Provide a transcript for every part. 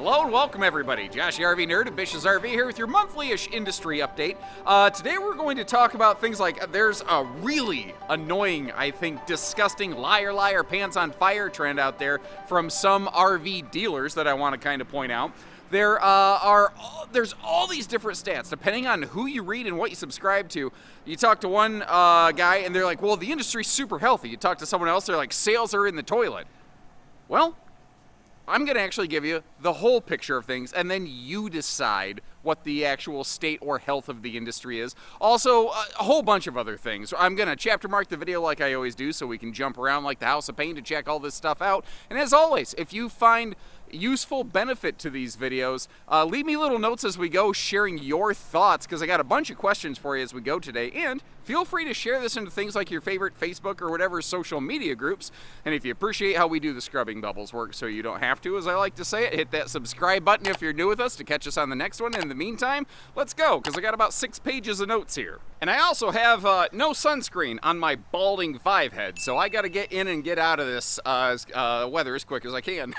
Hello and welcome everybody. Josh the RV Nerd of Bish's RV here with your monthly-ish industry update. Today we're going to talk about things like there's a really annoying, I think, disgusting liar liar pants on fire trend out there from some RV dealers that I want to kind of point out. There's all these different stats depending on who you read and what you subscribe to. You talk to one guy and they're like, well, the industry's super healthy. You talk to someone else, they're like, sales are in the toilet. Well, I'm going to actually give you the whole picture of things, and then you decide what the actual state or health of the industry is. Also, a whole bunch of other things. I'm going to chapter mark the video like I always do so we can jump around like the House of Pain to check all this stuff out. And as always, if you find useful benefit to these videos, leave me little notes as we go sharing your thoughts, because I got a bunch of questions for you as we go today. And feel free to share this into things like your favorite Facebook or whatever social media groups. And if you appreciate how we do the scrubbing bubbles work so you don't have to, as I like to say it, hit that subscribe button if you're new with us to catch us on the next one. In the meantime, let's go, because I got about 6 pages of notes here. And I also have no sunscreen on my balding 5 head, so I got to get in and get out of this weather as quick as I can.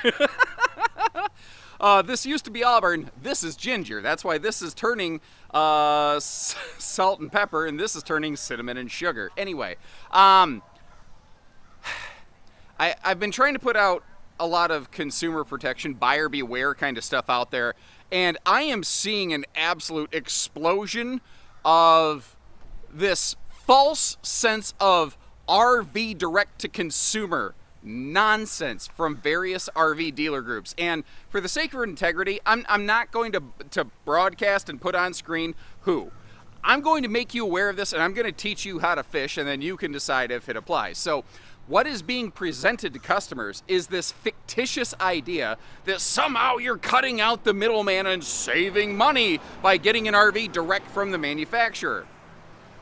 This used to be Auburn, this is ginger. That's why this is turning salt and pepper, and this is turning cinnamon and sugar. Anyway, I've been trying to put out a lot of consumer protection, buyer beware kind of stuff out there, and I am seeing an absolute explosion of this false sense of RV direct-to-consumer nonsense from various RV dealer groups. And for the sake of integrity, I'm not going to broadcast and put on screen who. I'm going to make you aware of this, and I'm going to teach you how to fish, and then you can decide if it applies. So what is being presented to customers is this fictitious idea that somehow you're cutting out the middleman and saving money by getting an RV direct from the manufacturer.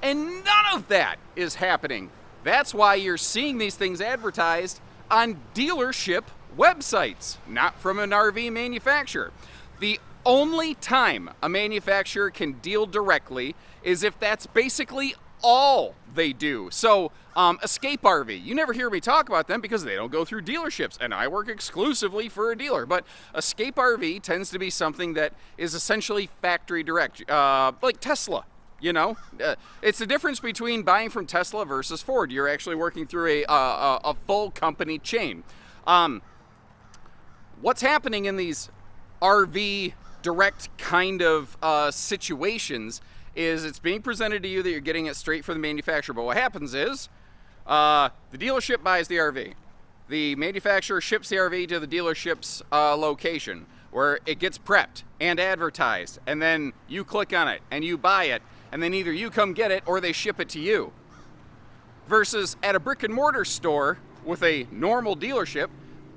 And none of that is happening. That's why you're seeing these things advertised on dealership websites, not from an RV manufacturer. The only time a manufacturer can deal directly is if that's basically all they do. So, Escape RV, you never hear me talk about them because they don't go through dealerships, and I work exclusively for a dealer. But Escape RV tends to be something that is essentially factory direct, like Tesla. You know, it's the difference between buying from Tesla versus Ford. You're actually working through a full company chain. What's happening in these RV direct kind of situations is it's being presented to you that you're getting it straight from the manufacturer. But what happens is the dealership buys the RV. The manufacturer ships the RV to the dealership's location where it gets prepped and advertised. And then you click on it and you buy it. And then either you come get it or they ship it to you. Versus at a brick and mortar store with a normal dealership,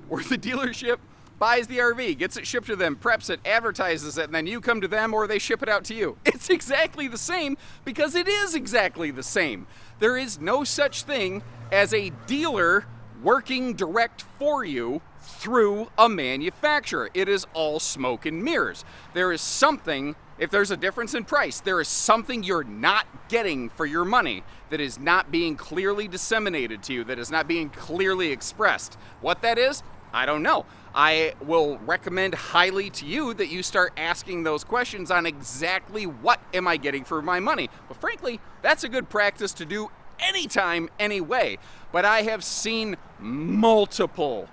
where the dealership buys the RV, gets it shipped to them, preps it, advertises it, and then you come to them or they ship it out to you. It's exactly the same because it is exactly the same. There is no such thing as a dealer working direct for you through a manufacturer. It is all smoke and mirrors. There is something, if there's a difference in price, there is something you're not getting for your money that is not being clearly disseminated to you, that is not being clearly expressed. What that is, I don't know. I will recommend highly to you that you start asking those questions on exactly what am I getting for my money. But frankly, that's a good practice to do anytime, anyway. But I have seen multi-store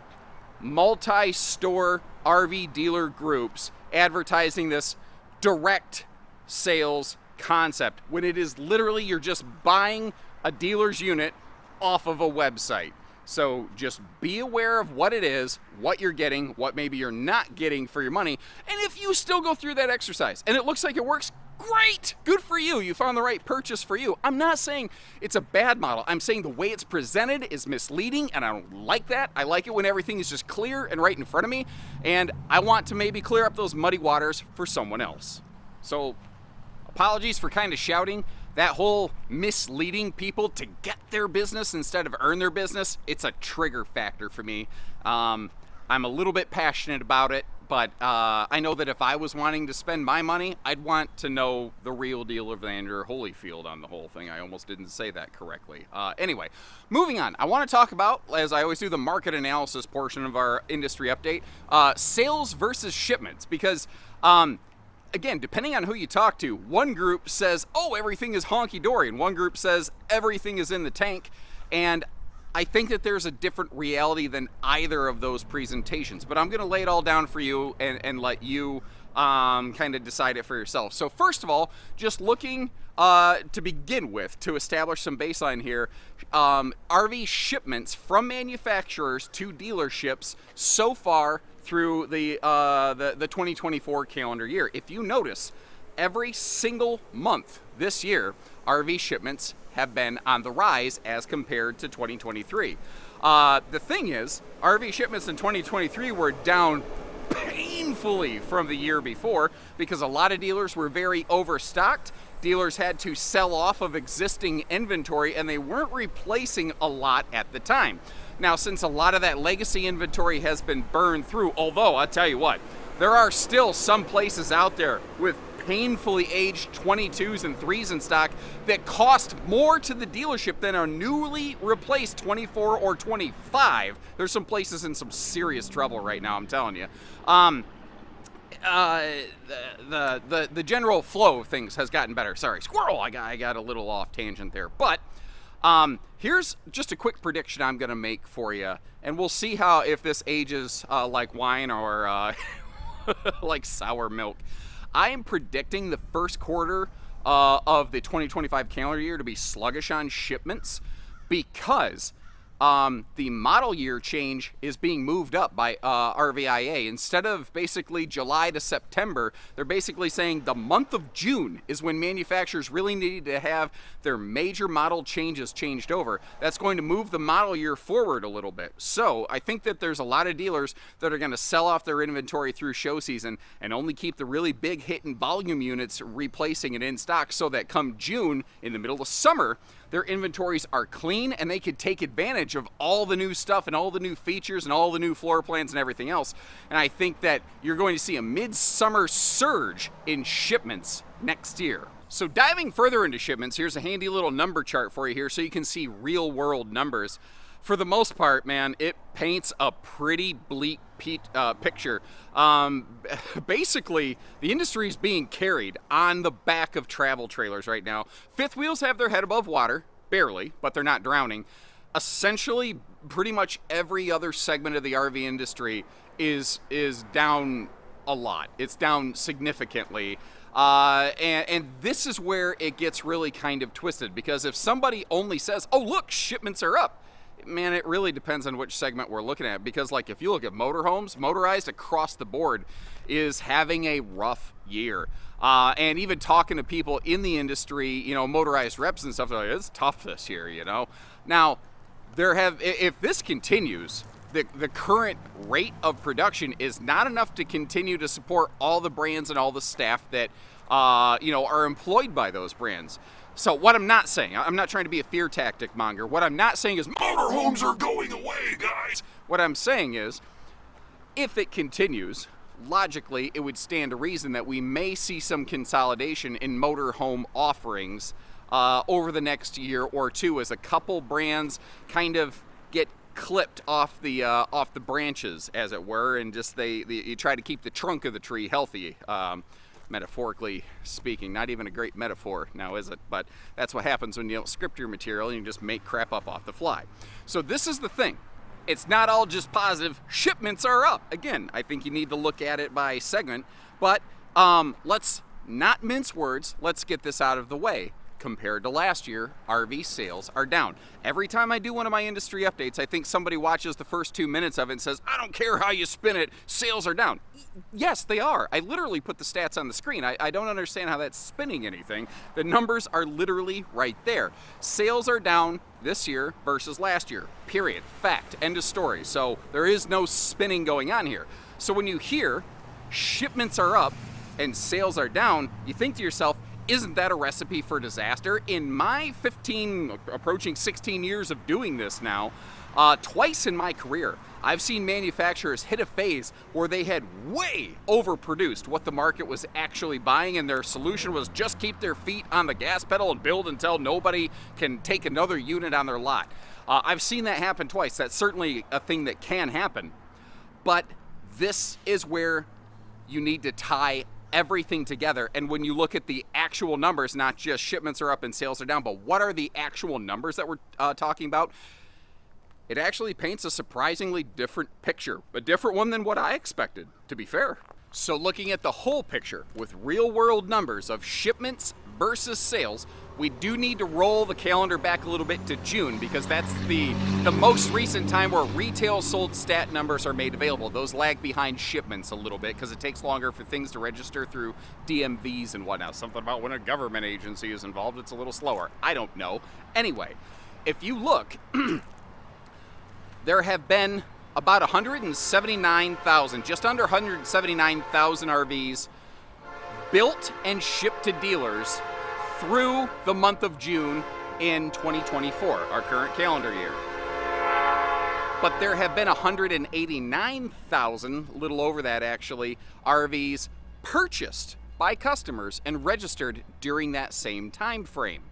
RV dealer groups advertising this direct sales concept when it is literally you're just buying a dealer's unit off of a website. So just be aware of what it is, what you're getting, what maybe you're not getting for your money. And if you still go through that exercise and it looks like it works, great, good for you. You found the right purchase for you. I'm not saying it's a bad model. I'm saying the way it's presented is misleading, and I don't like that. I like it when everything is just clear and right in front of me, and I want to maybe clear up those muddy waters for someone else. So apologies for kind of shouting. That whole misleading people to get their business instead of earn their business, it's a trigger factor for me. I'm a little bit passionate about it, but I know that if I was wanting to spend my money, I'd want to know the real deal of Evander Holyfield on the whole thing. I almost didn't say that correctly. Anyway, moving on. I want to talk about, as I always do, the market analysis portion of our industry update, sales versus shipments, because again, depending on who you talk to, one group says, oh, everything is honky-dory, and one group says everything is in the tank, and I think that there's a different reality than either of those presentations, but I'm going to lay it all down for you and let you kind of decide it for yourself. So first of all, just looking to begin with, to establish some baseline here, RV shipments from manufacturers to dealerships so far through the 2024 calendar year. If you notice, every single month this year, RV shipments have been on the rise as compared to 2023. The thing is, RV shipments in 2023 were down painfully from the year before because a lot of dealers were very overstocked. Dealers had to sell off of existing inventory and they weren't replacing a lot at the time. Now, since a lot of that legacy inventory has been burned through, although I'll tell you what, there are still some places out there with painfully aged 22s and 3s in stock that cost more to the dealership than a newly replaced 24 or 25. There's some places in some serious trouble right now, I'm telling you. The general flow of things has gotten better. Sorry, squirrel, I got a little off tangent there. But here's just a quick prediction I'm going to make for you, and we'll see how if this ages like wine or like sour milk. I am predicting the first quarter of the 2025 calendar year to be sluggish on shipments because the model year change is being moved up by RVIA. Instead of basically July to September, they're basically saying the month of June is when manufacturers really need to have their major model changes changed over. That's going to move the model year forward a little bit. So I think that there's a lot of dealers that are going to sell off their inventory through show season and only keep the really big hit and volume units replacing it in stock so that come June, in the middle of summer, their inventories are clean and they could take advantage of all the new stuff and all the new features and all the new floor plans and everything else. And I think that you're going to see a midsummer surge in shipments next year. So diving further into shipments, here's a handy little number chart for you here so you can see real world numbers. For the most part, man, it paints a pretty bleak picture. Basically, the industry is being carried on the back of travel trailers right now. Fifth wheels have their head above water, barely, but they're not drowning. Essentially, pretty much every other segment of the RV industry is down a lot. It's down significantly. And this is where it gets really kind of twisted, because if somebody only says, oh, look, shipments are up, man, it really depends on which segment we're looking at, because like if you look at motorhomes, motorized across the board is having a rough year. And even talking to people in the industry, you know, motorized reps and stuff, they're like, it's tough this year, you know. Now, if this continues, the current rate of production is not enough to continue to support all the brands and all the staff that are employed by those brands. So what I'm not saying, I'm not trying to be a fear tactic monger. What I'm not saying is motorhomes are going away, guys. What I'm saying is, if it continues, logically, it would stand to reason that we may see some consolidation in motorhome offerings over the next year or two, as a couple brands kind of get clipped off the branches, as it were, and just you try to keep the trunk of the tree healthy. Metaphorically speaking, not even a great metaphor now, is it? But that's what happens when you don't script your material and you just make crap up off the fly. So this is the thing. It's not all just positive. Shipments are up. Again, I think you need to look at it by segment, but let's not mince words. Let's get this out of the way. Compared to last year, RV sales are down. Every time I do one of my industry updates, I think somebody watches the first 2 minutes of it and says, I don't care how you spin it, sales are down. Yes, they are. I literally put the stats on the screen. I don't understand how that's spinning anything. The numbers are literally right there. Sales are down this year versus last year. Period. Fact. End of story. So there is no spinning going on here. So when you hear shipments are up and sales are down, you think to yourself, isn't that a recipe for disaster? In my 15, approaching 16 years of doing this now, twice in my career, I've seen manufacturers hit a phase where they had way overproduced what the market was actually buying, and their solution was just keep their feet on the gas pedal and build until nobody can take another unit on their lot. I've seen that happen twice. That's certainly a thing that can happen. But this is where you need to tie everything together. And when you look at the actual numbers, not just shipments are up and sales are down, but what are the actual numbers that we're talking about? It actually paints a surprisingly different picture, a different one than what I expected, to be fair. So looking at the whole picture with real world numbers of shipments versus sales, we do need to roll the calendar back a little bit to June, because that's the most recent time where retail sold stat numbers are made available. Those lag behind shipments a little bit because it takes longer for things to register through DMVs and whatnot. Something about when a government agency is involved, it's a little slower. I don't know. Anyway, if you look, there have been about 179,000, just under 179,000 RVs built and shipped to dealers through the month of June in 2024, our current calendar year. But there have been 189,000, a little over that actually, RVs purchased by customers and registered during that same time frame.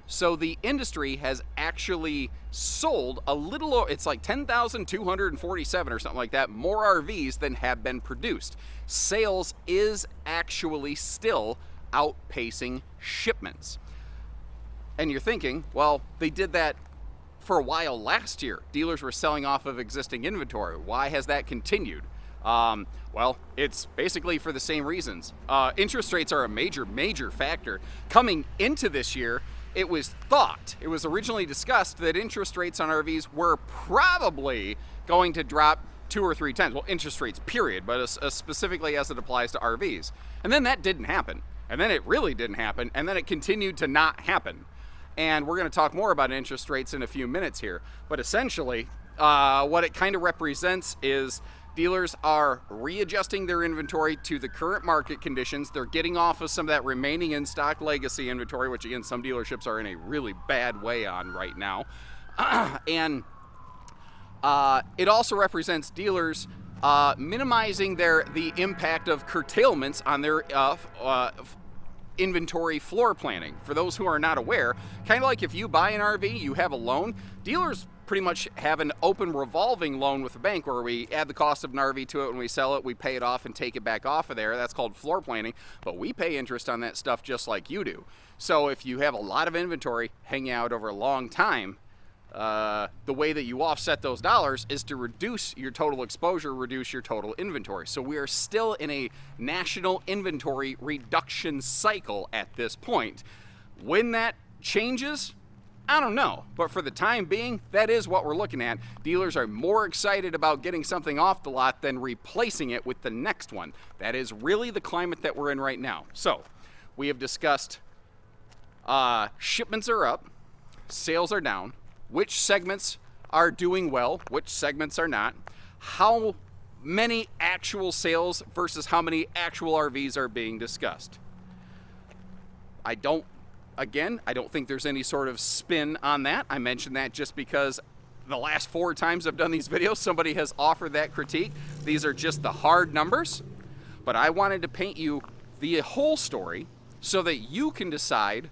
So the industry has actually sold a little, it's like 10,247 or something like that, more RVs than have been produced. Sales is actually still outpacing shipments. And you're thinking, well, they did that for a while last year. Dealers were selling off of existing inventory. Why has that continued? Well, it's basically for the same reasons. Interest rates are a major factor. Coming into this year, it was originally discussed that interest rates on RVs were probably going to drop 2 or 3 times. Well, interest rates, period, but specifically as it applies to RVs. And then that didn't happen. And then it really didn't happen. And then it continued to not happen. And we're going to talk more about interest rates in a few minutes here. But essentially, what it kind of represents is dealers are readjusting their inventory to the current market conditions. They're getting off of some of that remaining in-stock legacy inventory, which again, some dealerships are in a really bad way on right now. And it also represents dealers minimizing the impact of curtailments on their inventory floor planning. For those who are not aware, kind of like if you buy an RV, you have a loan, dealers pretty much have an open revolving loan with the bank where we add the cost of an RV to it when we sell it, we pay it off and take it back off of there. That's called floor planning, but we pay interest on that stuff just like you do. So if you have a lot of inventory hanging out over a long time, the way that you offset those dollars is to reduce your total exposure, reduce your total inventory. So we are still in a national inventory reduction cycle at this point. When that changes, I don't know, but for the time being, that is what we're looking at. Dealers are more excited about getting something off the lot than replacing it with the next one. That is really the climate that we're in right now. So we have discussed shipments are up, sales are down, which segments are doing well, which segments are not, how many actual sales versus how many actual RVs are being discussed. I don't think there's any sort of spin on that. I mentioned that just because the last 4 times I've done these videos, somebody has offered that critique. These are just the hard numbers, but I wanted to paint you the whole story so that you can decide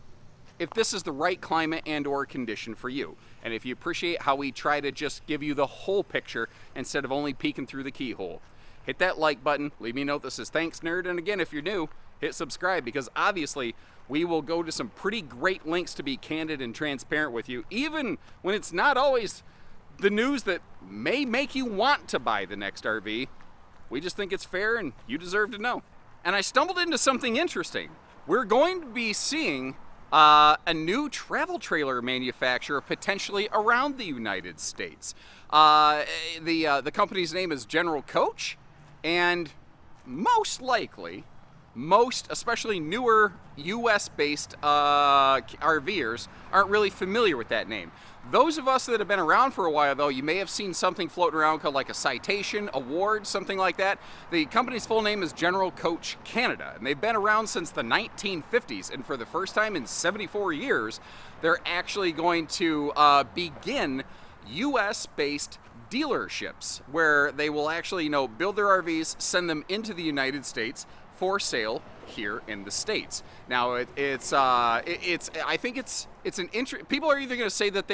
if this is the right climate and or condition for you. And if you appreciate how we try to just give you the whole picture instead of only peeking through the keyhole, hit that like button, leave me a note that says thanks nerd, and again, if you're new, hit subscribe, because obviously we will go to some pretty great lengths to be candid and transparent with you, even when it's not always the news that may make you want to buy the next RV. We just think it's fair and you deserve to know. And I stumbled into something interesting. We're going to be seeing a new travel trailer manufacturer potentially around the United States. The company's name is General Coach, and most likely, especially newer US-based RVers aren't really familiar with that name. Those of us that have been around for a while, though, you may have seen something floating around called like a citation, award, something like that. The company's full name is General Coach Canada, and they've been around since the 1950s, and for the first time in 74 years, they're actually going to begin US-based dealerships where they will actually, build their RVs, send them into the United States for sale here in the States. Now I think it's an people are either going to say that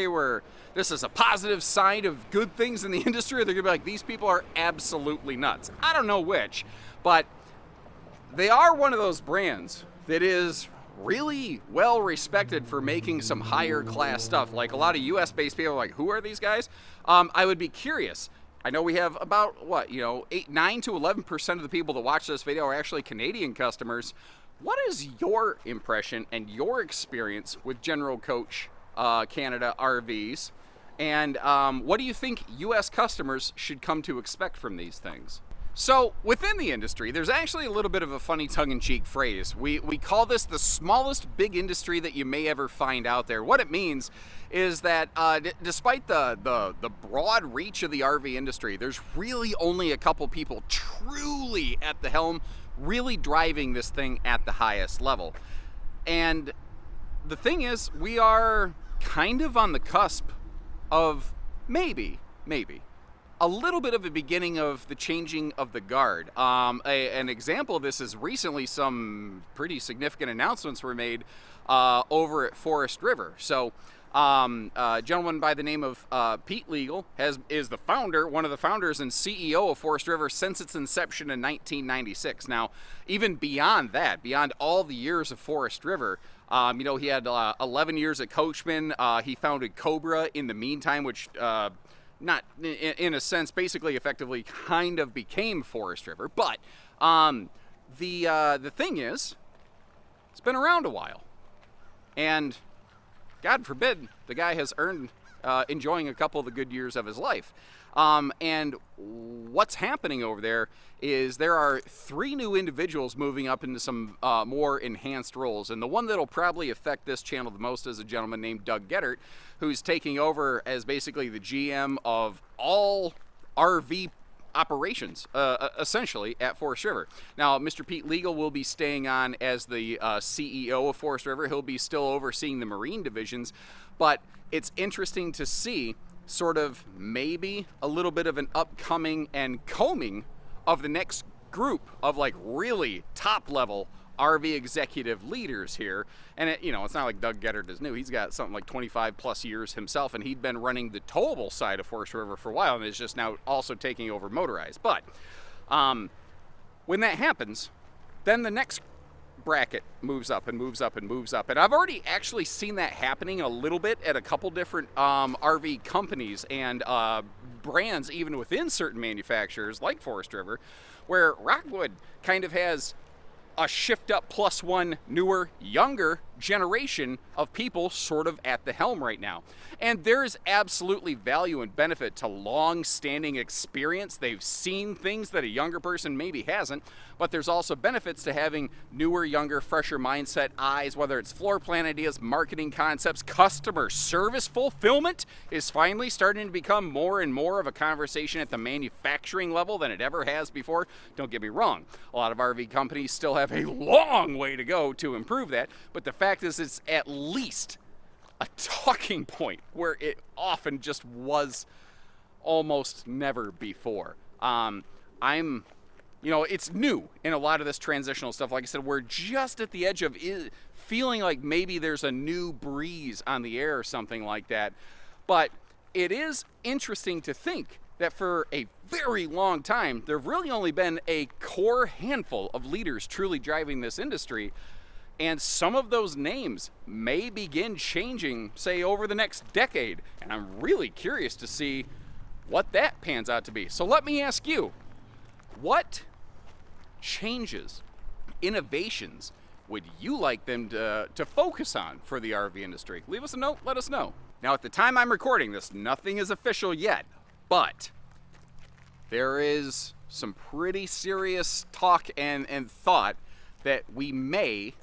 this is a positive sign of good things in the industry, or they're going to be like, these people are absolutely nuts. I don't know which, but they are one of those brands that is really well respected for making some higher class stuff. Like, a lot of US based people are like, who are these guys? I would be curious. I know we have about 9 to 11% of the people that watch this video are actually Canadian customers. What is your impression and your experience with General Coach Canada RVs? And what do you think US customers should come to expect from these things? So within the industry, there's actually a little bit of a funny tongue-in-cheek phrase. We call this the smallest big industry that you may ever find out there. What it means is that despite the broad reach of the RV industry, there's really only a couple people truly at the helm, really driving this thing at the highest level. And the thing is, we are kind of on the cusp of maybe a little bit of a beginning of the changing of the guard. An example of this is recently some pretty significant announcements were made over at Forest River. So a gentleman by the name of Pete Legal is the founder, one of the founders and CEO of Forest River since its inception in 1996. Now, even beyond that, beyond all the years of Forest River, he had 11 years at Coachman. He founded Cobra in the meantime, which not in a sense, basically, effectively, kind of became Forest River. But the thing is, it's been around a while, and God forbid the guy has earned enjoying a couple of the good years of his life. And what's happening over there is there are 3 new individuals moving up into some more enhanced roles. And the one that'll probably affect this channel the most is a gentleman named Doug Gettert, who's taking over as basically the GM of all RV operations, essentially, at Forest River. Now, Mr. Pete Legal will be staying on as the CEO of Forest River. He'll be still overseeing the marine divisions, but it's interesting to see sort of maybe a little bit of an upcoming and combing of the next group of like really top level RV executive leaders here. And it's not like Doug Gettert is new. He's got something like 25 plus years himself, and he'd been running the towable side of Forest River for a while, and is just now also taking over motorized. But when that happens, then the next bracket moves up and moves up and moves up. And I've already actually seen that happening a little bit at a couple different RV companies and brands, even within certain manufacturers like Forest River, where Rockwood kind of has a shift up plus one newer, younger generation of people sort of at the helm right now. And there is absolutely value and benefit to long-standing experience. They've seen things that a younger person maybe hasn't, but there's also benefits to having newer, younger, fresher mindset eyes, whether it's floor plan ideas, marketing concepts, customer service fulfillment is finally starting to become more and more of a conversation at the manufacturing level than it ever has before. Don't get me wrong, a lot of RV companies still have a long way to go to improve that, but the fact is it's at least a talking point where it often just was almost never before. It's new in a lot of this transitional stuff. Like I said, we're just at the edge of feeling like maybe there's a new breeze on the air or something like that. But it is interesting to think that for a very long time, there have really only been a core handful of leaders truly driving this industry. And some of those names may begin changing, say, over the next decade. And I'm really curious to see what that pans out to be. So let me ask you, what changes, innovations would you like them to focus on for the RV industry? Leave us a note, let us know. Now, at the time I'm recording this, nothing is official yet, but there is some pretty serious talk and thought that we may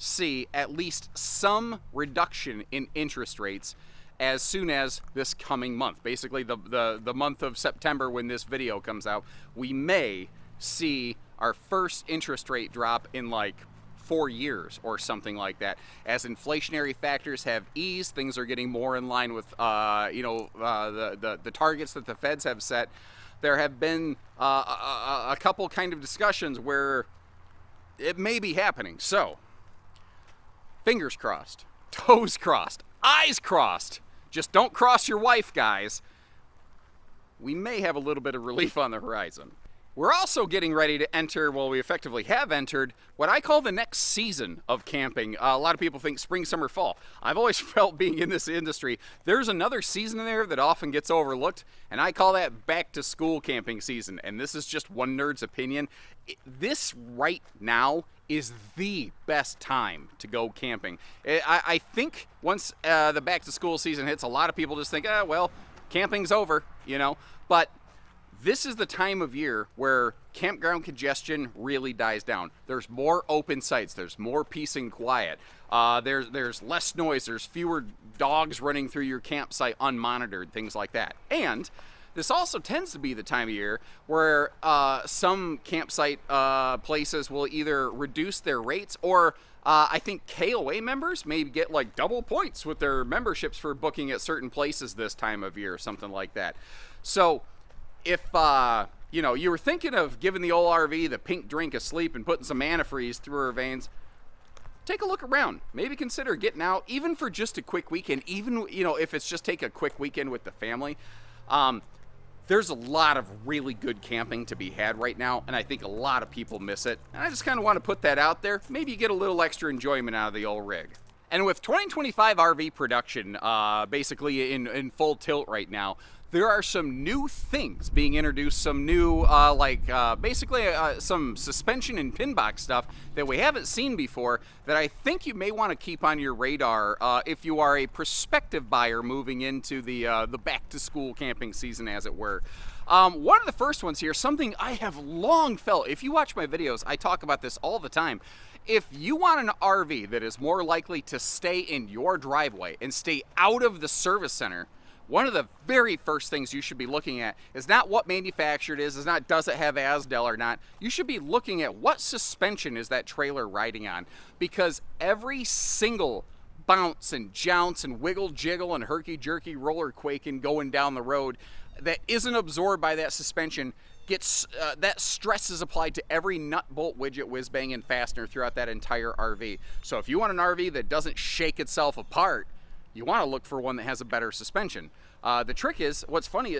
see at least some reduction in interest rates as soon as this coming month. Basically, the month of September, when this video comes out, we may see our first interest rate drop in like 4 years or something like that. As inflationary factors have eased, things are getting more in line with the targets that the feds have set. There have been a couple kind of discussions where it may be happening. So, fingers crossed, toes crossed, eyes crossed. Just don't cross your wife, guys. We may have a little bit of relief on the horizon. We're also getting ready to enter, well, we effectively have entered, what I call the next season of camping. A lot of people think spring, summer, fall. I've always felt, being in this industry, there's another season in there that often gets overlooked, and I call that back to school camping season. And this is just one nerd's opinion. This right now is the best time to go camping. I think once the back to school season hits, a lot of people just think, well, camping's over, but this is the time of year where campground congestion really dies down. There's more open sites. There's more peace and quiet. There's less noise. There's fewer dogs running through your campsite unmonitored, things like that. And this also tends to be the time of year where some campsite places will either reduce their rates, or I think KOA members may get like double points with their memberships for booking at certain places this time of year, something like that. So if you were thinking of giving the old RV the pink drink of sleep and putting some antifreeze through her veins, take a look around. Maybe consider getting out, even for just a quick weekend. Even if it's just take a quick weekend with the family. There's a lot of really good camping to be had right now, and I think a lot of people miss it. And I just kind of want to put that out there. Maybe you get a little extra enjoyment out of the old rig. And with 2025 RV production basically in full tilt right now, there are some new things being introduced, some new, some suspension and pin box stuff that we haven't seen before that I think you may want to keep on your radar if you are a prospective buyer moving into the back-to-school camping season, as it were. One of the first ones here, something I have long felt, if you watch my videos, I talk about this all the time. If you want an RV that is more likely to stay in your driveway and stay out of the service center, one of the very first things you should be looking at is not what manufacturer it is not does it have Asdel or not. You should be looking at what suspension is that trailer riding on, because every single bounce and jounce and wiggle jiggle and herky jerky roller quaking going down the road that isn't absorbed by that suspension gets that stress is applied to every nut, bolt, widget, whiz bang and fastener throughout that entire RV. So if you want an RV that doesn't shake itself apart, you want to look for one that has a better suspension. The trick is, what's funny,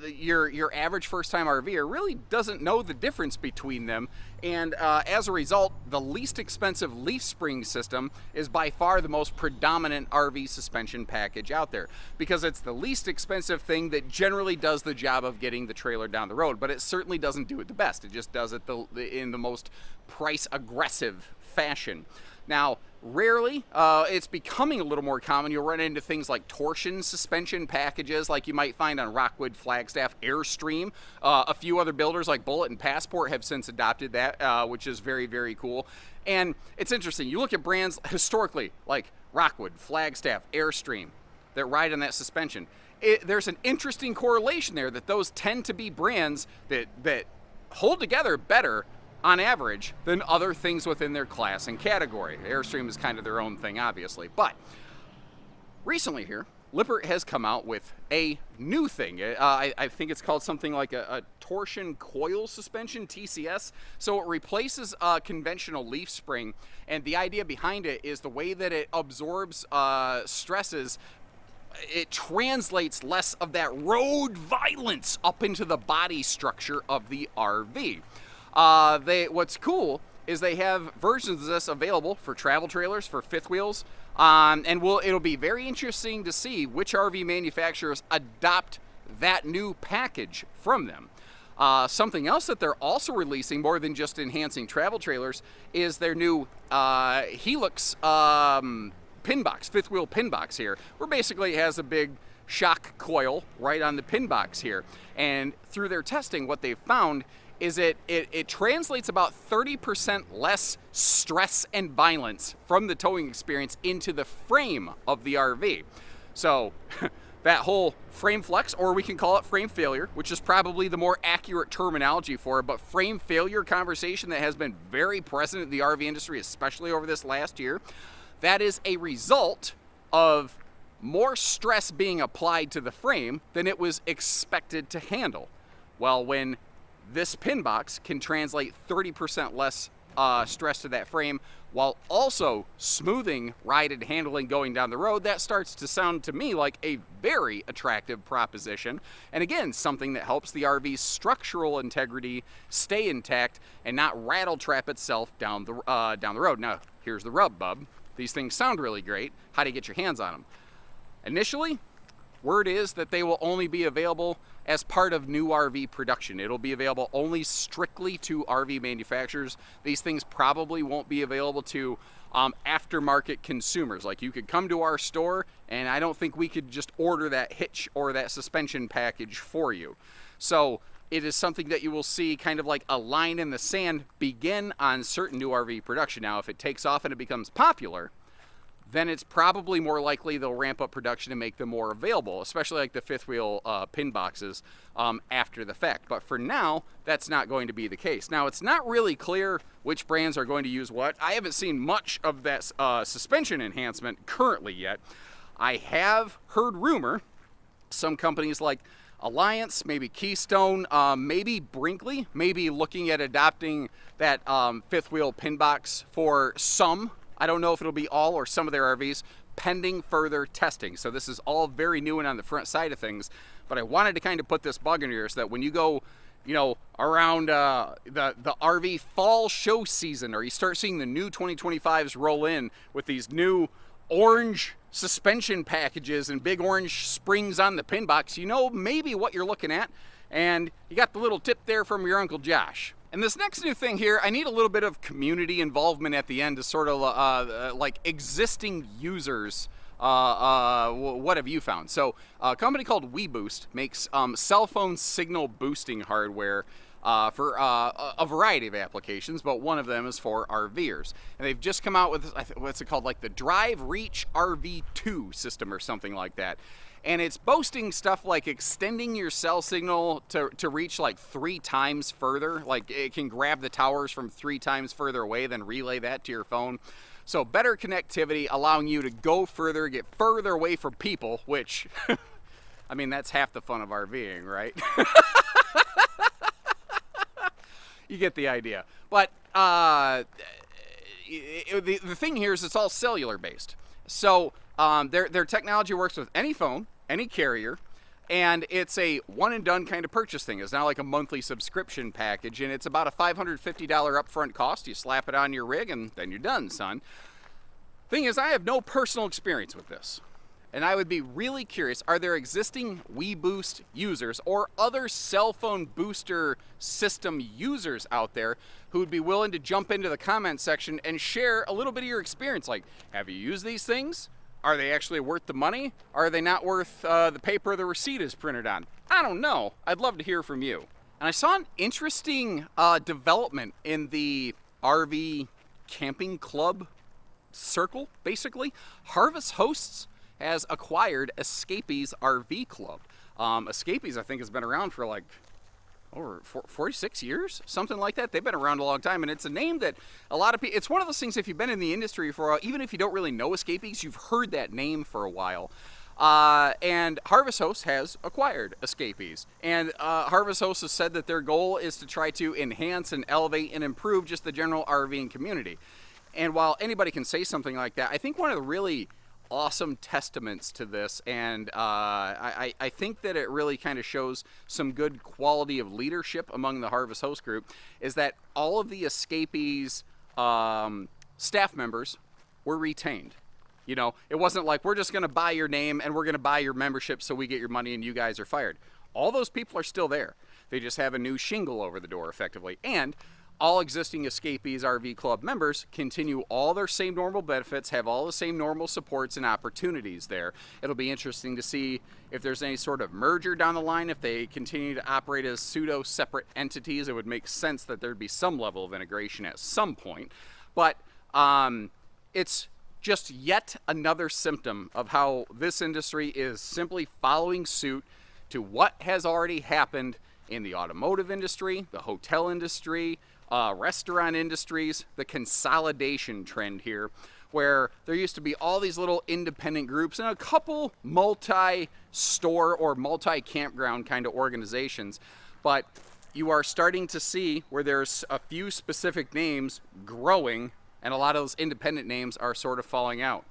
your average first-time RVer really doesn't know the difference between them, and as a result, the least expensive leaf spring system is by far the most predominant RV suspension package out there, because it's the least expensive thing that generally does the job of getting the trailer down the road, but it certainly doesn't do it the best. It just does it in the most price-aggressive fashion. Now, rarely, it's becoming a little more common. You'll run into things like torsion suspension packages like you might find on Rockwood, Flagstaff, Airstream. A few other builders like Bullet and Passport have since adopted that, which is very, very cool. And it's interesting. You look at brands historically like Rockwood, Flagstaff, Airstream that ride on that suspension. There's an interesting correlation there that those tend to be brands that hold together better on average than other things within their class and category. Airstream is kind of their own thing, obviously. But recently here, Lippert has come out with a new thing. I think it's called something like a torsion coil suspension, TCS. So it replaces a conventional leaf spring, and the idea behind it is the way that it absorbs stresses. It translates less of that road violence up into the body structure of the RV. What's cool is they have versions of this available for travel trailers, for fifth wheels, and it'll be very interesting to see which RV manufacturers adopt that new package from them. Something else that they're also releasing, more than just enhancing travel trailers, is their new Helix pin box, fifth wheel pin box here, where basically it has a big shock coil right on the pin box here. And through their testing, what they've found is it translates about 30% less stress and violence from the towing experience into the frame of the RV. So that whole frame flex, or we can call it frame failure, which is probably the more accurate terminology for it, but frame failure conversation that has been very present in the RV industry, especially over this last year, that is a result of more stress being applied to the frame than it was expected to handle. Well, when this pin box can translate 30% less stress to that frame while also smoothing ride and handling going down the road, that starts to sound to me like a very attractive proposition. And again, something that helps the RV's structural integrity stay intact and not rattle trap itself down the road. Now, here's the rub, bub. These things sound really great. How do you get your hands on them? Initially, word is that they will only be available as part of new RV production. It'll be available only strictly to RV manufacturers. These things probably won't be available to aftermarket consumers. Like, you could come to our store and I don't think we could just order that hitch or that suspension package for you. So it is something that you will see kind of like a line in the sand begin on certain new RV production. Now, if it takes off and it becomes popular, then it's probably more likely they'll ramp up production and make them more available, especially like the fifth wheel pin boxes after the fact. But for now, that's not going to be the case. Now, it's not really clear which brands are going to use what. I haven't seen much of that suspension enhancement currently yet. I have heard rumor some companies like Alliance, maybe Keystone, maybe Brinkley, maybe looking at adopting that fifth wheel pin box for some. I don't know if it'll be all or some of their RVs, pending further testing. So this is all very new and on the front side of things, but I wanted to kind of put this bug in your ears so that when you go, you know, around the RV fall show season, or you start seeing the new 2025s roll in with these new orange suspension packages and big orange springs on the pin box, you know maybe what you're looking at, and you got the little tip there from your Uncle Josh. And this next new thing here, I need a little bit of community involvement at the end to sort of like existing users. What have you found? So a company called WeBoost makes cell phone signal boosting hardware for a variety of applications, but one of them is for RVers. And they've just come out with, what's it called, like the Drive Reach RV2 system or something like that. And it's boasting stuff like extending your cell signal to reach like 3 times further. Like, it can grab the towers from 3 times further away, then relay that to your phone. So better connectivity, allowing you to go further, get further away from people, which, I mean, that's half the fun of RVing, right? You get the idea. But the thing here is it's all cellular based. So their technology works with any phone, any carrier, and it's a one and done kind of purchase thing. It's not like a monthly subscription package, and it's about a $550 upfront cost. You slap it on your rig and then you're done, son. Thing is, I have no personal experience with this, and I would be really curious, are there existing WeBoost users or other cell phone booster system users out there who would be willing to jump into the comment section and share a little bit of your experience? Like, have you used these things? Are they actually worth the money? Are they not worth the paper the receipt is printed on? I don't know. I'd love to hear from you. And I saw an interesting development in the RV camping club circle, basically. Harvest Hosts has acquired Escapees RV Club. Escapees, I think, has been around for like over 46 years, something like that. They've been around a long time, and it's a name that a lot of people, it's one of those things, if you've been in the industry for a while, even if you don't really know Escapees, you've heard that name for a while. And Harvest Hosts has acquired Escapees. And Harvest Hosts has said that their goal is to try to enhance and elevate and improve just the general RVing community. And while anybody can say something like that, I think one of the really awesome testaments to this, and I think that it really kind of shows some good quality of leadership among the Harvest Host group, is that all of the Escapees staff members were retained. You know, it wasn't like, we're just going to buy your name and we're going to buy your membership so we get your money and you guys are fired. All those people are still there. They just have a new shingle over the door, effectively. And all existing Escapees RV Club members continue all their same normal benefits, have all the same normal supports and opportunities there. It'll be interesting to see if there's any sort of merger down the line. If they continue to operate as pseudo-separate entities, it would make sense that there'd be some level of integration at some point. But it's just yet another symptom of how this industry is simply following suit to what has already happened in the automotive industry, the hotel industry, restaurant industries, the consolidation trend here, where there used to be all these little independent groups and a couple multi-store or multi-campground kind of organizations. But you are starting to see where there's a few specific names growing, and a lot of those independent names are sort of falling out.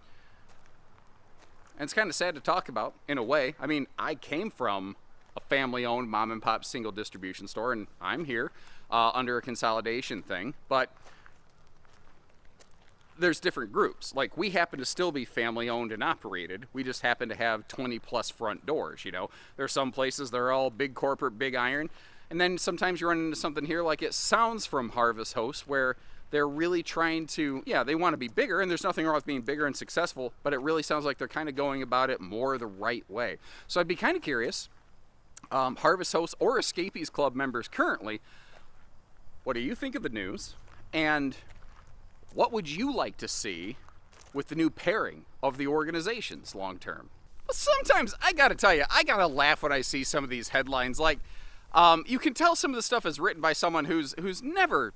And it's kind of sad to talk about, in a way. I mean, I came from a family-owned mom-and-pop single distribution store, and I'm here under a consolidation thing. But there's different groups. Like, we happen to still be family-owned and operated. We just happen to have 20-plus front doors, you know. There's some places that are all big corporate, big iron. And then sometimes you run into something here like it sounds from Harvest Host, where they're really trying to, yeah, they want to be bigger, and there's nothing wrong with being bigger and successful, but it really sounds like they're kind of going about it more the right way. So I'd be kind of curious, Harvest Host or Escapees Club members currently, what do you think of the news? And what would you like to see with the new pairing of the organizations long term? Well, sometimes, I gotta tell you, I gotta laugh when I see some of these headlines. Like, you can tell some of the stuff is written by someone who's never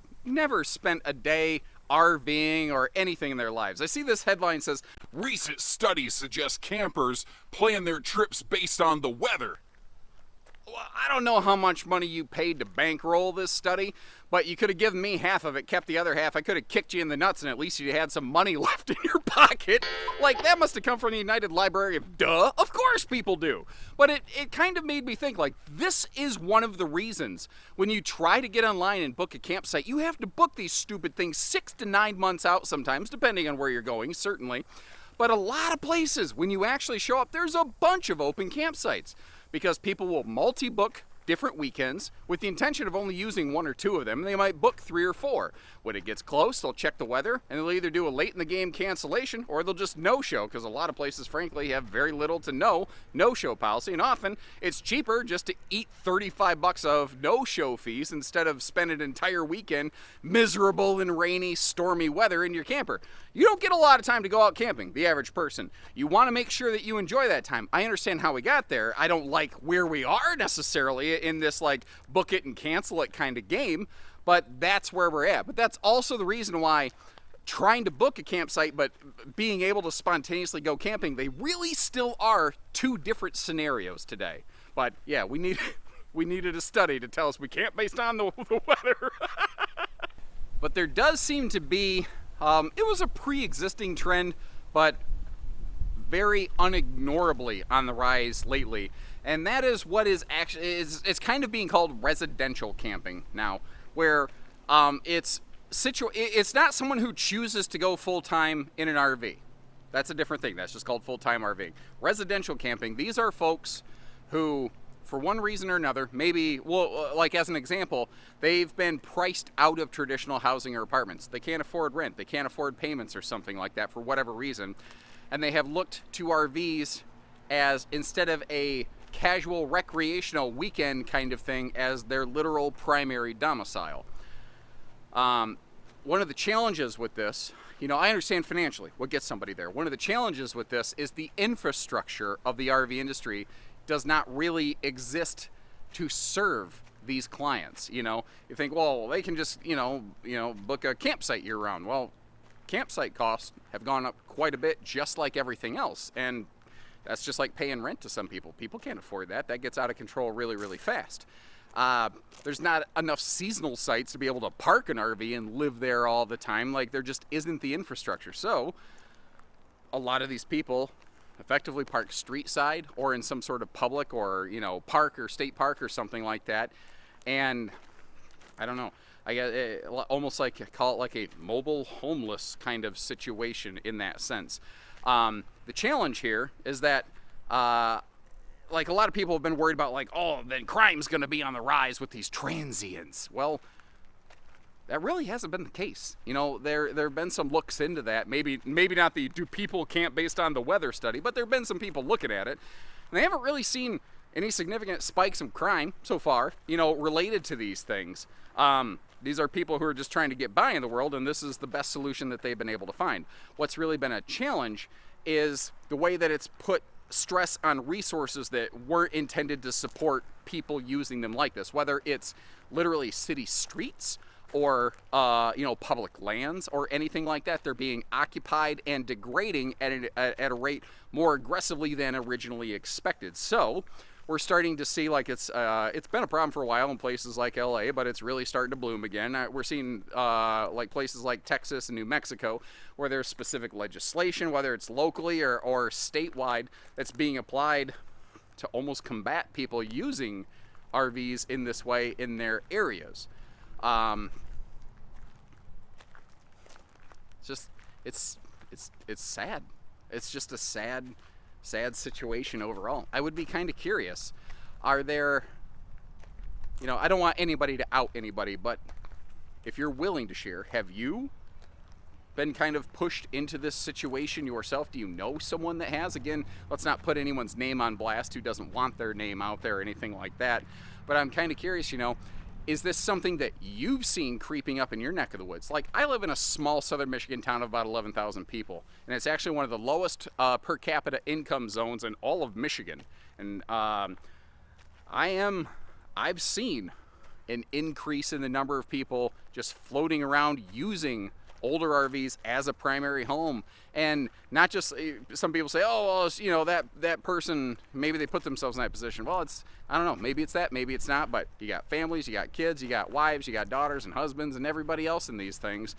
spent a day RVing or anything in their lives. I see this headline says, recent studies suggest campers plan their trips based on the weather. well, I don't know how much money you paid to bankroll this study, but you could have given me half of it, kept the other half. I could have kicked you in the nuts, and at least you had some money left in your pocket. Like, that must have come from the United Library of Duh. Of course people do. But it kind of made me think, like, this is one of the reasons when you try to get online and book a campsite, you have to book these stupid things 6 to 9 months out sometimes, depending on where you're going, certainly. But a lot of places, when you actually show up, there's a bunch of open campsites, because people will multi-book different weekends with the intention of only using 1 or 2 of them. They might book 3 or 4. When it gets close, they'll check the weather, and they'll either do a late in the game cancellation, or they'll just no-show, because a lot of places, frankly, have very little to no-show policy, and often it's cheaper just to eat $35 of no-show fees instead of spend an entire weekend miserable in rainy, stormy weather in your camper. You don't get a lot of time to go out camping, the average person. You want to make sure that you enjoy that time. I understand how we got there. I don't like where we are necessarily in this, like, book it and cancel it kind of game, but that's where we're at. But that's also the reason why trying to book a campsite but being able to spontaneously go camping, they really still are 2 different scenarios today. But yeah, we needed a study to tell us we can't based on the weather. But there does seem to be, it was a pre-existing trend, but very unignorably on the rise lately. And that is what is actually, it's kind of being called residential camping now, where it's not someone who chooses to go full-time in an RV. That's a different thing. That's just called full-time RVing. Residential camping, these are folks who, for one reason or another, maybe, well, like as an example, they've been priced out of traditional housing or apartments. They can't afford rent. They can't afford payments or something like that for whatever reason. And they have looked to RVs as, instead of a casual recreational weekend kind of thing, as their literal primary domicile. One of the challenges with this, I understand financially what gets somebody there. One of the challenges with this is the infrastructure of the RV industry does not really exist to serve these clients. You think, well, they can just, book a campsite year round. Well, campsite costs have gone up quite a bit, just like everything else. And that's just like paying rent to some people. People can't afford that. That gets out of control really, really fast. There's not enough seasonal sites to be able to park an RV and live there all the time. Like, there just isn't the infrastructure. So a lot of these people effectively park street side or in some sort of public or, park or state park or something like that. And I don't know. I guess almost like, call it like a mobile homeless kind of situation in that sense. The challenge here is that, like, a lot of people have been worried about, like, oh, then crime's going to be on the rise with these transients. Well, that really hasn't been the case. There have been some looks into that. Maybe not the do people camp based on the weather study, but there have been some people looking at it. And they haven't really seen any significant spikes in crime so far, related to these things. These are people who are just trying to get by in the world, and this is the best solution that they've been able to find. What's really been a challenge is the way that it's put stress on resources that weren't intended to support people using them like this, whether it's literally city streets or public lands or anything like that. They're being occupied and degrading at a rate more aggressively than originally expected. So we're starting to see, like, it's been a problem for a while in places like LA, but it's really starting to bloom again. We're seeing like places like Texas and New Mexico where there's specific legislation, whether it's locally or statewide, that's being applied to almost combat people using RVs in this way in their areas. It's sad. It's just a sad situation overall. I would be kind of curious. Are there, I don't want anybody to out anybody, but if you're willing to share, have you been kind of pushed into this situation yourself? Do you know someone that has? Again, let's not put anyone's name on blast who doesn't want their name out there or anything like that. But I'm kind of curious, is this something that you've seen creeping up in your neck of the woods? Like, I live in a small southern Michigan town of about 11,000 people, and it's actually one of the lowest per capita income zones in all of Michigan. And I've seen an increase in the number of people just floating around using older RVs as a primary home. And not just, some people say, oh, well, that person, maybe they put themselves in that position. Well, I don't know, maybe it's that, maybe it's not, but you got families, you got kids, you got wives, you got daughters and husbands and everybody else in these things.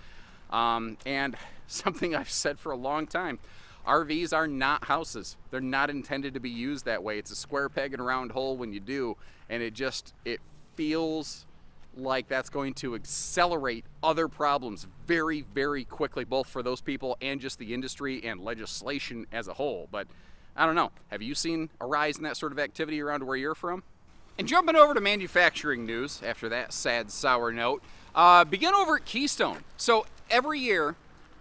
And something I've said for a long time, RVs are not houses. They're not intended to be used that way. It's a square peg in a round hole when you do, and it feels like that's going to accelerate other problems very, very quickly, both for those people and just the industry and legislation as a whole. But I don't know. Have you seen a rise in that sort of activity around where you're from? And jumping over to manufacturing news after that sad, sour note, begin over at Keystone. So every year,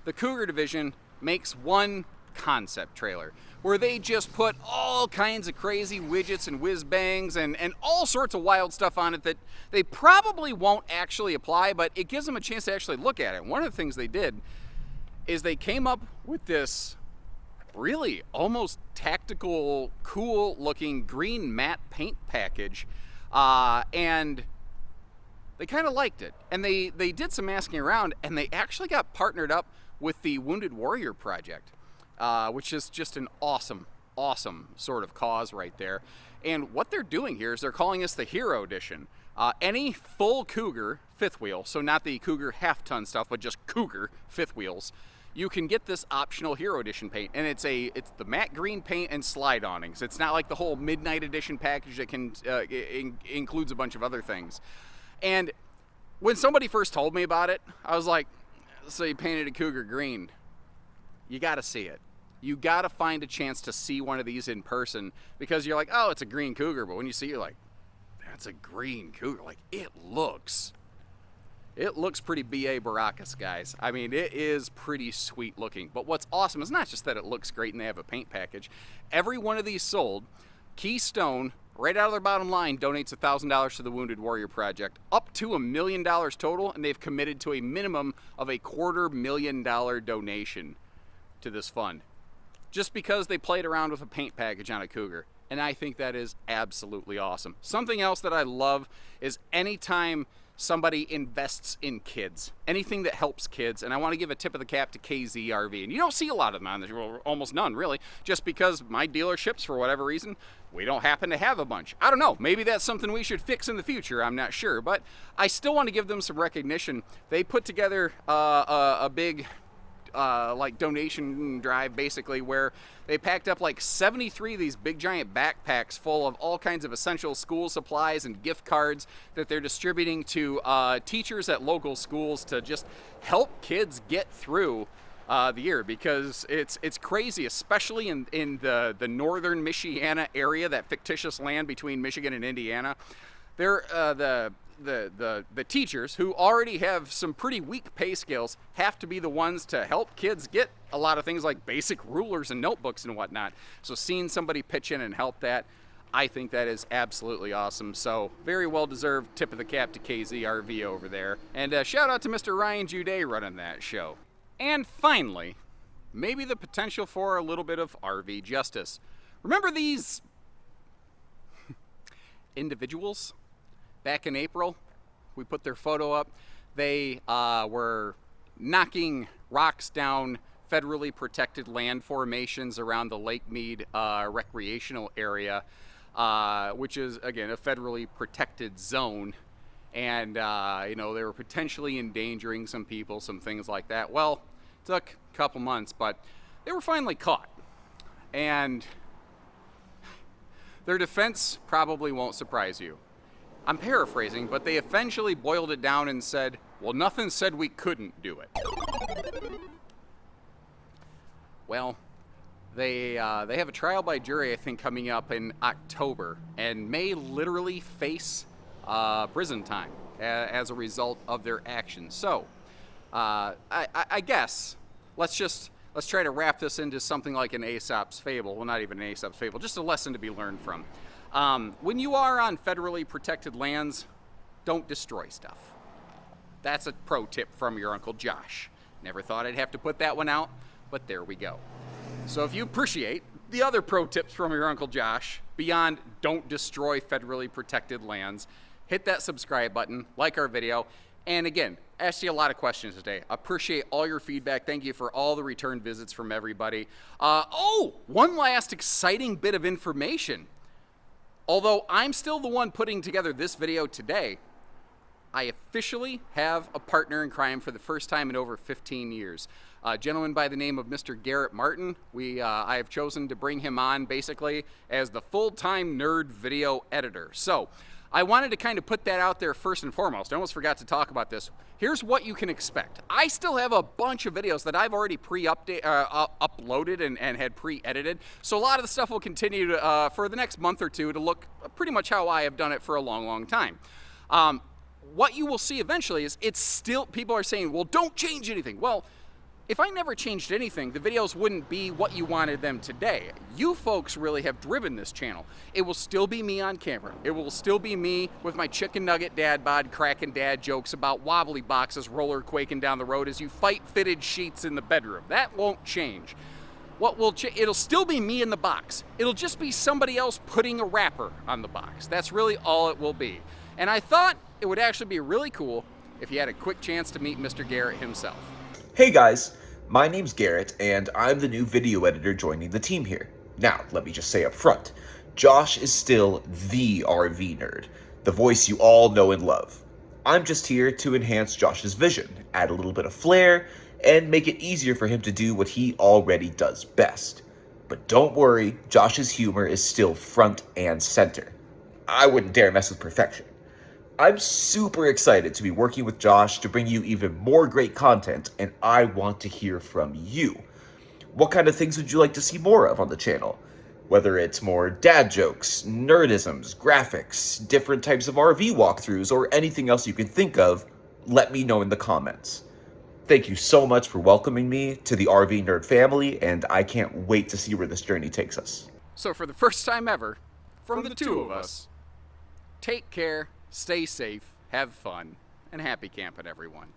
the Cougar division makes one concept trailer where they just put all kinds of crazy widgets and whiz bangs and all sorts of wild stuff on it that they probably won't actually apply, but it gives them a chance to actually look at it. One of the things they did is they came up with this really almost tactical, cool looking green matte paint package, and they kind of liked it. And they did some asking around, and they actually got partnered up with the Wounded Warrior Project, which is just an awesome sort of cause right there. And what they're doing here is they're calling this the Hero Edition. Any full Cougar fifth wheel, so not the Cougar half-ton stuff, but just Cougar fifth wheels, you can get this optional Hero Edition paint, and it's the matte green paint and slide awnings. It's not like the whole Midnight Edition package that can includes a bunch of other things. And when somebody first told me about it, I was like, so you painted a Cougar green. You got to see it. You got to find a chance to see one of these in person, because you're like, oh, it's a green Cougar, but when you see it, you're like, that's a green Cougar. Like, it looks pretty B.A. Baracus, guys. I mean, it is pretty sweet looking. But what's awesome is not just that it looks great and they have a paint package. Every one of these sold, Keystone, right out of their bottom line, donates $1,000 to the Wounded Warrior Project, up to $1 million total, and they've committed to a minimum of a $250,000 donation to this fund, just because they played around with a paint package on a Cougar. And I think that is absolutely awesome. Something else that I love is anytime somebody invests in kids, anything that helps kids. And I want to give a tip of the cap to KZRV. And you don't see a lot of them on this, well, almost none really, just because my dealerships, for whatever reason, we don't happen to have a bunch. I don't know, maybe that's something we should fix in the future, I'm not sure. But I still want to give them some recognition. They put together a big like donation drive, basically, where they packed up like 73 of these big giant backpacks full of all kinds of essential school supplies and gift cards that they're distributing to teachers at local schools to just help kids get through the year, because it's crazy, especially in the northern Michiana area, that fictitious land between Michigan and Indiana. They're the teachers, who already have some pretty weak pay scales, have to be the ones to help kids get a lot of things like basic rulers and notebooks and whatnot. So seeing somebody pitch in and help that, I think that is absolutely awesome. So very well deserved tip of the cap to KZRV over there. And shout out to Mr. Ryan Jude running that show. And finally, maybe the potential for a little bit of RV justice. Remember these individuals back in April? We put their photo up. They were knocking rocks down federally protected land formations around the Lake Mead recreational area, which is, again, a federally protected zone. And, they were potentially endangering some people, some things like that. Well, it took a couple months, but they were finally caught. And their defense probably won't surprise you. I'm paraphrasing, but they eventually boiled it down and said, well, nothing said we couldn't do it. Well, they have a trial by jury, I think, coming up in October, and may literally face prison time as a result of their actions. So, I guess let's try to wrap this into something like an Aesop's fable. Well, not even an Aesop's fable, just a lesson to be learned from. When you are on federally protected lands, don't destroy stuff. That's a pro tip from your Uncle Josh. Never thought I'd have to put that one out, but there we go. So if you appreciate the other pro tips from your Uncle Josh, beyond don't destroy federally protected lands, hit that subscribe button, like our video, and again, asked you a lot of questions today. Appreciate all your feedback. Thank you for all the return visits from everybody. One last exciting bit of information. Although I'm still the one putting together this video today, I officially have a partner in crime for the first time in over 15 years. A gentleman by the name of Mr. Garrett Martin. I have chosen to bring him on basically as the full-time nerd video editor. So I wanted to kind of put that out there first and foremost. I almost forgot to talk about this. Here's what you can expect. I still have a bunch of videos that I've already uploaded and had pre-edited. So a lot of the stuff will continue to, for the next month or two to look pretty much how I have done it for a long, long time. What you will see eventually is it's still, people are saying, well, don't change anything. Well, if I never changed anything, the videos wouldn't be what you wanted them today. You folks really have driven this channel. It will still be me on camera. It will still be me with my chicken nugget dad bod cracking dad jokes about wobbly boxes roller quaking down the road as you fight fitted sheets in the bedroom. That won't change. What will it'll still be me in the box. It'll just be somebody else putting a wrapper on the box. That's really all it will be. And I thought it would actually be really cool if you had a quick chance to meet Mr. Garrett himself. Hey guys, my name's Garrett, and I'm the new video editor joining the team here. Now, let me just say up front, Josh is still the RV nerd, the voice you all know and love. I'm just here to enhance Josh's vision, add a little bit of flair, and make it easier for him to do what he already does best. But don't worry, Josh's humor is still front and center. I wouldn't dare mess with perfection. I'm super excited to be working with Josh to bring you even more great content, and I want to hear from you. What kind of things would you like to see more of on the channel? Whether it's more dad jokes, nerdisms, graphics, different types of RV walkthroughs, or anything else you can think of, let me know in the comments. Thank you so much for welcoming me to the RV Nerd family, and I can't wait to see where this journey takes us. So for the first time ever, from the two of us, take care, stay safe, have fun, and happy camping, everyone.